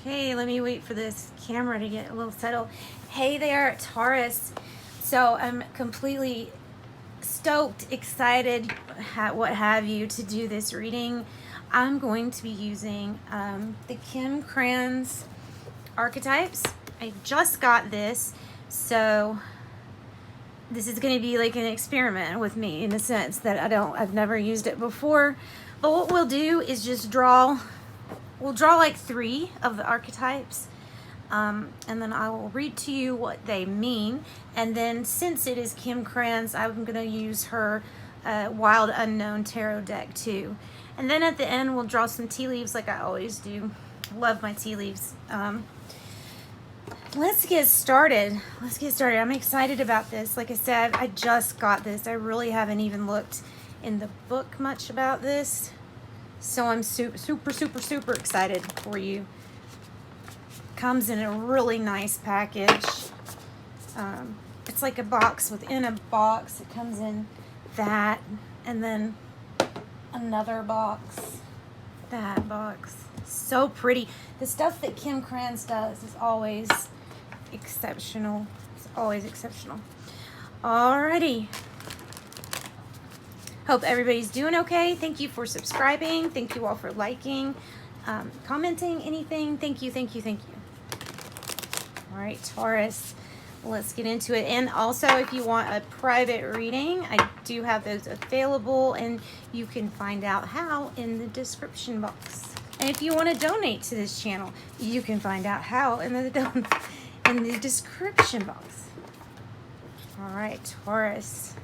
Okay, let me wait for this camera to get a little settled. Hey there, Taurus. So I'm completely stoked, excited, what have you, to do this reading. I'm going to be using the Kim Kranz archetypes. I just got this, so this is going to be like an experiment with me in the sense that I've never used it before. But what we'll do is just we'll draw like 3 of the archetypes, and then I will read to you what they mean. And then since it is Kim Kranz, I'm going to use her Wild Unknown Tarot deck too. And then at the end, we'll draw some tea leaves like I always do. Love my tea leaves. Let's get started. I'm excited about this. Like I said, I just got this. I really haven't even looked in the book much about this. So I'm super excited for you. Comes in a really nice package. It's like a box within a box. It comes in that, and then another box, that box. So pretty. The stuff that Kim Kranz does is always exceptional. It's always exceptional. Alrighty. Hope everybody's doing okay. Thank you for subscribing. Thank you all for liking, commenting, anything. Thank you. All right, Taurus, let's get into it. And also, if you want a private reading, I do have those available, and you can find out how in the description box. And if you want to donate to this channel, you can find out how in the description box. All right, Taurus.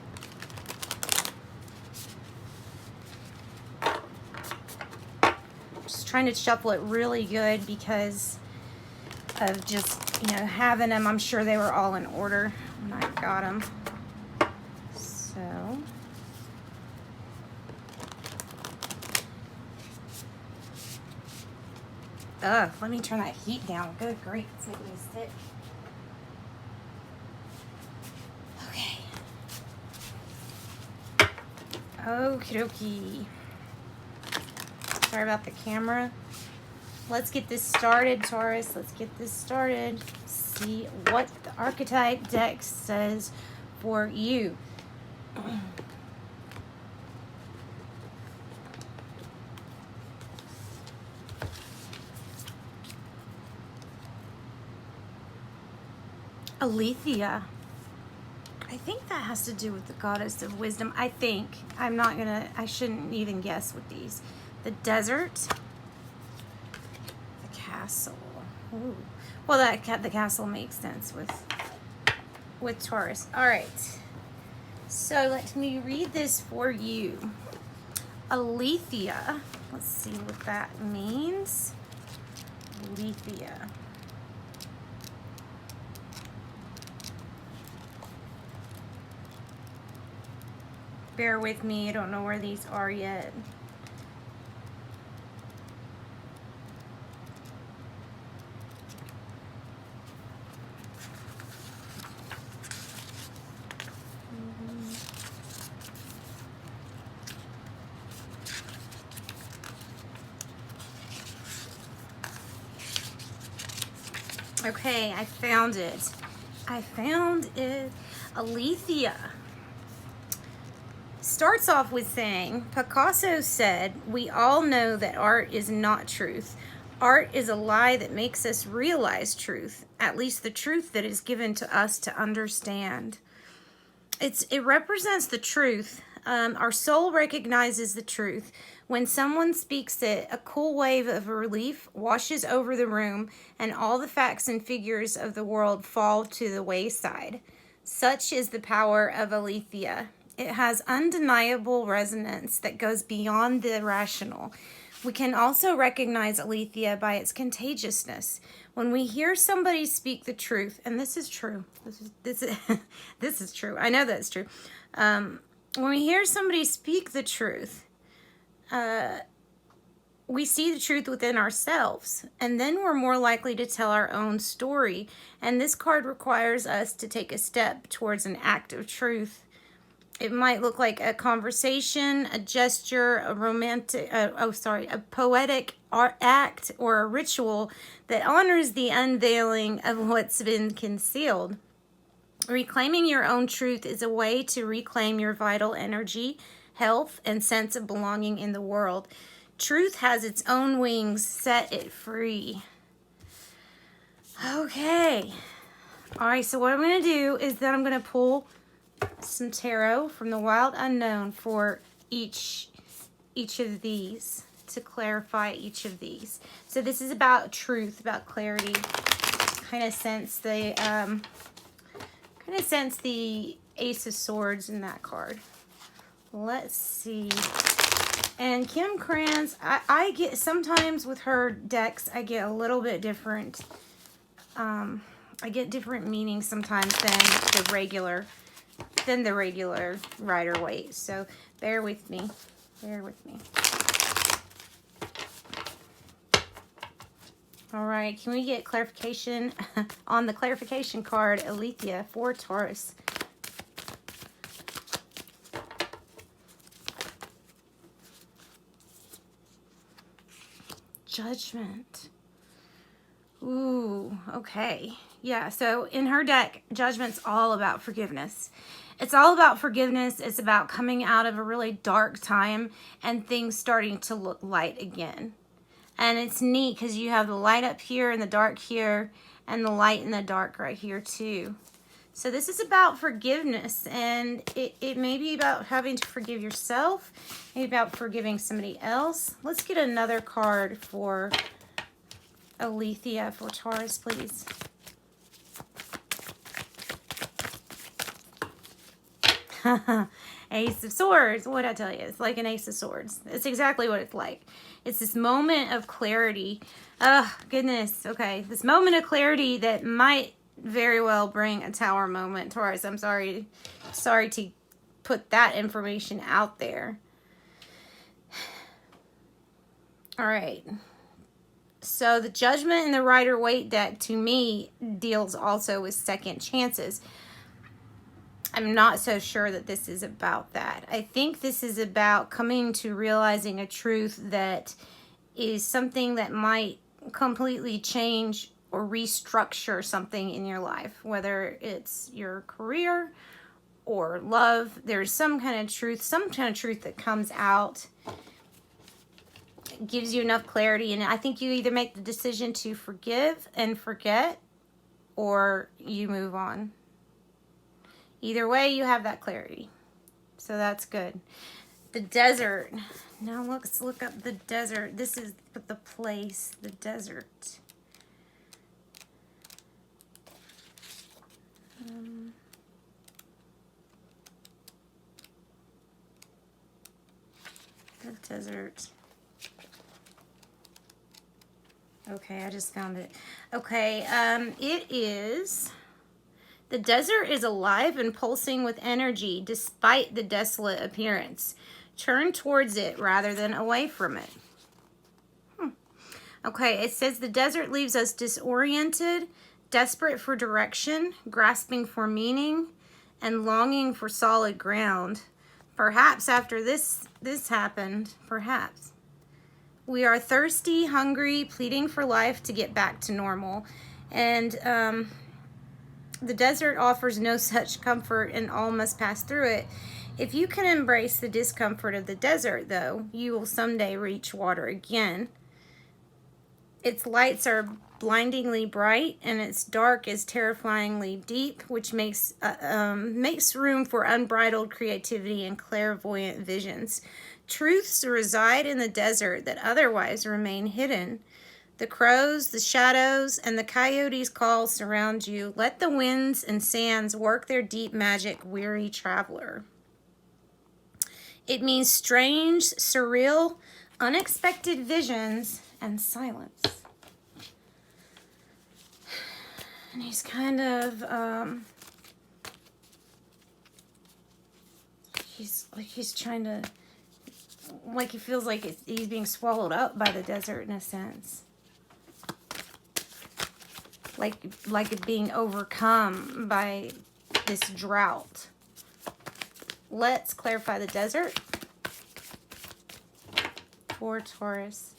Just trying to shuffle it really good because of just, having them. I'm sure they were all in order when I got them. So let me turn that heat down. Good grief, it's making me sick. Okay. Okie dokie. Sorry about the camera. Let's get this started, Taurus. Let's get this started. See what the archetype deck says for you. Aletheia. I think that has to do with the goddess of wisdom. I shouldn't even guess with these. The desert. The castle. Ooh. Well, the castle makes sense with Taurus. All right. So let me read this for you. Aletheia. Let's see what that means. Aletheia. Bear with me. I don't know where these are yet. Okay, I found it. Aletheia starts off with saying, Picasso said, "We all know that art is not truth. Art is a lie that makes us realize truth, at least the truth that is given to us to understand." It represents the truth. Our soul recognizes the truth. When someone speaks it, a cool wave of relief washes over the room, and all the facts and figures of the world fall to the wayside. Such is the power of Aletheia. It has undeniable resonance that goes beyond the rational. We can also recognize Aletheia by its contagiousness. When we hear somebody speak the truth, and this is true. This is true. I know that's true. When we hear somebody speak the truth, we see the truth within ourselves, and then we're more likely to tell our own story. And this card requires us to take a step towards an act of truth. It might look like a conversation, a gesture, a romantic, a poetic act, or a ritual that honors the unveiling of what's been concealed. Reclaiming your own truth is a way to reclaim your vital energy, health, and sense of belonging in the world. Truth has its own wings. Set it free. Okay. All right, so what I'm going to do is that I'm going to pull some tarot from the Wild Unknown for each of these, to clarify each of these. So this is about truth, about clarity. Kind of sense the Ace of Swords in that card. Let's see. And Kim Kranz, I get, sometimes with her decks, I get a little bit different. I get different meanings sometimes than the regular Rider-Waite. So bear with me. Bear with me. All right, can we get clarification on the clarification card, Alethea, for Taurus? Judgment. Ooh, okay. Yeah, so in her deck, Judgment's all about forgiveness. It's all about forgiveness. It's about coming out of a really dark time and things starting to look light again. And it's neat because you have the light up here and the dark here and the light and the dark right here too. So this is about forgiveness, and it may be about having to forgive yourself, maybe about forgiving somebody else. Let's get another card for Alethea for Taurus, please. Ace of Swords. What'd I tell you? It's like an Ace of Swords. It's exactly what it's like. It's this moment of clarity. Oh, goodness. Okay. This moment of clarity that might very well bring a Tower moment. Taurus, I'm sorry to put that information out there. All right. So the Judgment in the Rider-Waite deck, to me, deals also with second chances. I'm not so sure that this is about that. I think this is about coming to realizing a truth that is something that might completely change or restructure something in your life, whether it's your career or love. There's some kind of truth that comes out, gives you enough clarity, and I think you either make the decision to forgive and forget, or you move on. Either way, you have that clarity. So that's good. The desert. Now let's look up the desert. This is the place, the desert. The desert. Okay, I just found it. Okay, it is... The desert is alive and pulsing with energy despite the desolate appearance. Turn towards it rather than away from it. Okay, it says the desert leaves us disoriented, desperate for direction, grasping for meaning, and longing for solid ground. Perhaps after this happened, perhaps. We are thirsty, hungry, pleading for life to get back to normal. And, the desert offers no such comfort, and all must pass through it. If you can embrace the discomfort of the desert, though, you will someday reach water again. Its lights are blindingly bright, and its dark is terrifyingly deep, which makes room for unbridled creativity and clairvoyant visions. Truths reside in the desert that otherwise remain hidden. The crows, the shadows, and the coyotes' calls surround you. Let the winds and sands work their deep magic, weary traveler. It means strange, surreal, unexpected visions and silence. And he's kind of, he's trying to, like he feels like he's being swallowed up by the desert in a sense. Like it being overcome by this drought. let's clarify the desert for Taurus.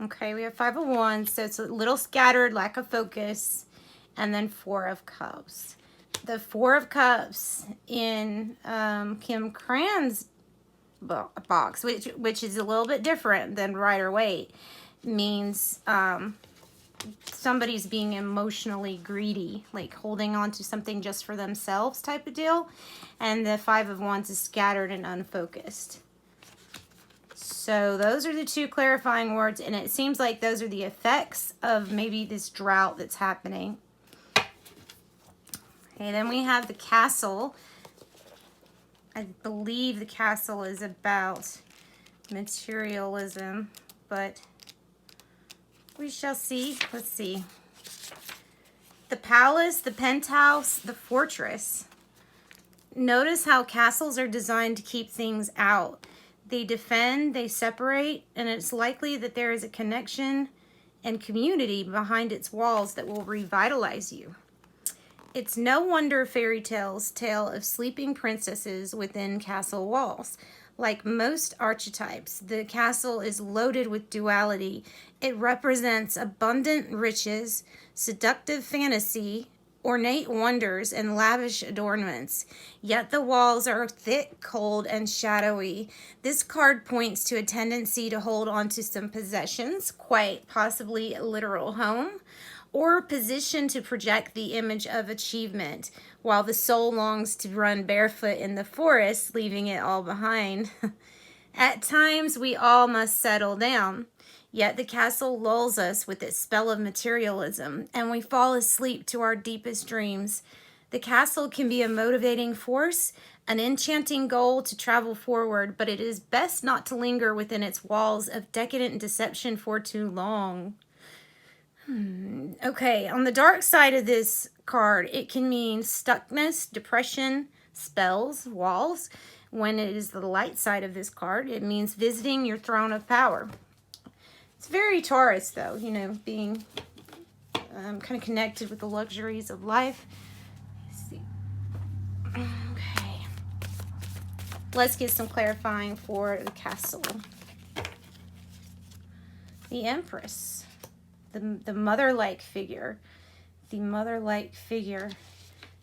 Okay, we have 5 of Wands, so it's a little scattered, lack of focus, and then 4 of Cups. The 4 of Cups in Kim Cran's box, which is a little bit different than Rider-Waite, means somebody's being emotionally greedy, like holding on to something just for themselves type of deal. And the 5 of Wands is scattered and unfocused. So those are the 2 clarifying words, and it seems like those are the effects of maybe this drought that's happening. Okay, then we have the Castle. I believe the Castle is about materialism, but we shall see. Let's see. The Palace, the Penthouse, the Fortress. Notice how castles are designed to keep things out. They defend, they separate, and it's likely that there is a connection and community behind its walls that will revitalize you. It's no wonder fairy tales tell of sleeping princesses within castle walls. Like most archetypes, the castle is loaded with duality. It represents abundant riches, seductive fantasy, ornate wonders, and lavish adornments. Yet the walls are thick, cold, and shadowy. This card points to a tendency to hold on to some possessions, quite possibly a literal home, or position to project the image of achievement, while the soul longs to run barefoot in the forest, leaving it all behind. At times, we all must settle down. Yet the castle lulls us with its spell of materialism, and we fall asleep to our deepest dreams. The castle can be a motivating force, an enchanting goal to travel forward, but it is best not to linger within its walls of decadent deception for too long. Okay, on the dark side of this card, it can mean stuckness, depression, spells, walls. When it is the light side of this card, it means visiting your throne of power. It's very Taurus, though, you know, being kind of connected with the luxuries of life. Let's see. Okay. Let's get some clarifying for the Castle. The Empress. The mother-like figure. The mother-like figure.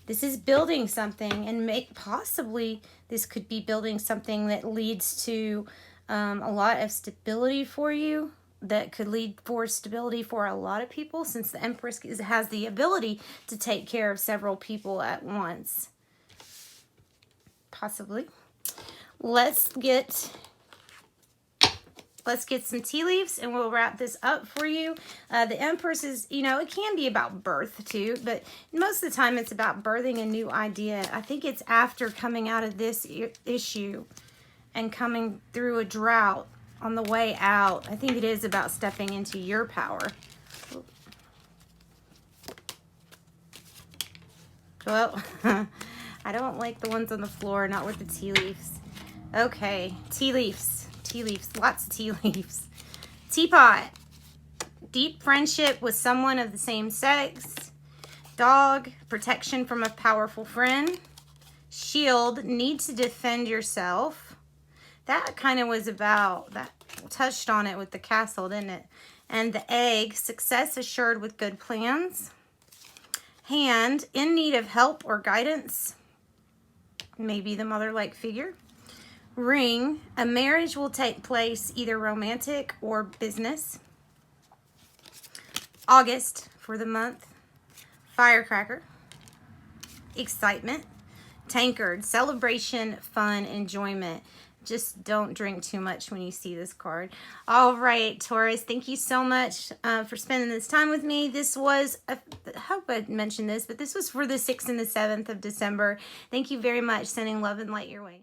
This is building something, and possibly this could be building something that leads to a lot of stability for you. That could lead for stability for a lot of people, since the Empress has the ability to take care of several people at once. Possibly. Let's get some tea leaves, and we'll wrap this up for you. The Empress is, you know, it can be about birth too, but most of the time it's about birthing a new idea. I think it's after coming out of this issue and coming through a drought. On the way out, I think it is about stepping into your power. Well, I don't like the ones on the floor, not with the tea leaves. Okay, tea leaves, lots of tea leaves. Teapot, deep friendship with someone of the same sex. Dog, protection from a powerful friend. Shield, need to defend yourself. That kind of was about, that touched on it with the castle, didn't it? And the egg, success assured with good plans. Hand, in need of help or guidance. Maybe the mother-like figure. Ring, a marriage will take place, either romantic or business. August for the month. Firecracker. Excitement. Tankard, celebration, fun, enjoyment. Just don't drink too much when you see this card. All right, Taurus, thank you so much for spending this time with me. This was, I hope I mentioned this, but this was for the 6th and the 7th of December. Thank you very much. Sending love and light your way.